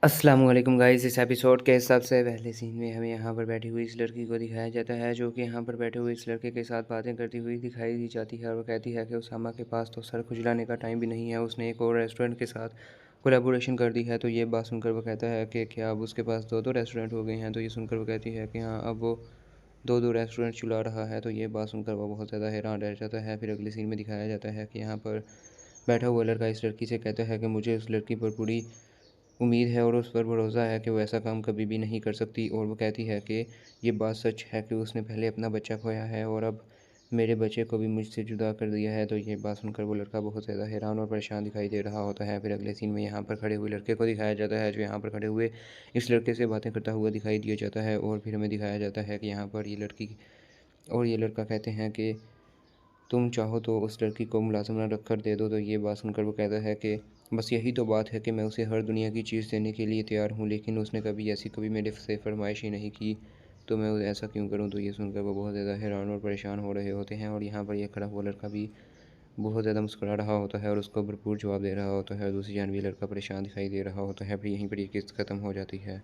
अस्सलाम वालेकुम गाइस। इस एपिसोड के हिसाब से पहले सीन में हमें यहाँ पर बैठी हुई इस लड़की को दिखाया जाता है, जो कि यहाँ पर बैठे हुए इस लड़के के साथ बातें करती हुई दिखाई दी जाती है। और वो कहती है कि उसामा के पास तो सर खुजलाने का टाइम भी नहीं है, उसने एक और रेस्टोरेंट के साथ कोलैबोरेशन कर दी है। तो ये बात सुनकर वो कहता है कि क्या अब उसके पास दो दो रेस्टोरेंट हो गए हैं। तो ये सुनकर वो कहती है कि हाँ, अब वो दो दो रेस्टोरेंट चला रहा है। तो ये बात सुनकर वो बहुत ज़्यादा हैरान रह जाता है। फिर अगले सीन में दिखाया जाता है कि यहाँ पर बैठा हुआ लड़का इस लड़की से कहता है कि मुझे उस लड़की पर पूरी उम्मीद है और उस पर भरोसा है कि वो ऐसा काम कभी भी नहीं कर सकती। और वो कहती है कि ये बात सच है कि उसने पहले अपना बच्चा खोया है और अब मेरे बच्चे को भी मुझसे जुदा कर दिया है। तो ये बात सुनकर वो लड़का बहुत ज़्यादा हैरान और परेशान दिखाई दे रहा होता है। फिर अगले सीन में यहाँ पर खड़े हुए लड़के को दिखाया जाता है, जो यहाँ पर खड़े हुए इस लड़के से बातें करता हुआ दिखाई दिया जाता है। और फिर हमें दिखाया जाता है कि यहाँ पर ये लड़की और ये लड़का कहते हैं कि तुम चाहो तो उस लड़की को मुलाज़िम रख कर दे दो। तो ये बात सुनकर वो कहता है कि बस यही तो बात है कि मैं उसे हर दुनिया की चीज़ देने के लिए तैयार हूँ, लेकिन उसने कभी मेरे से फरमाइश ही नहीं की, तो मैं ऐसा क्यों करूँ। तो ये सुनकर वो बहुत ज़्यादा हैरान और परेशान हो रहे होते हैं। और यहाँ पर ये खड़ा हुआ लड़का भी बहुत ज़्यादा मुस्कुरा रहा होता है और उसको भरपूर जवाब दे रहा होता है। दूसरी जानब ये लड़का परेशान दिखाई दे रहा होता है। फिर यहीं पर ये किस्त ख़त्म हो जाती है।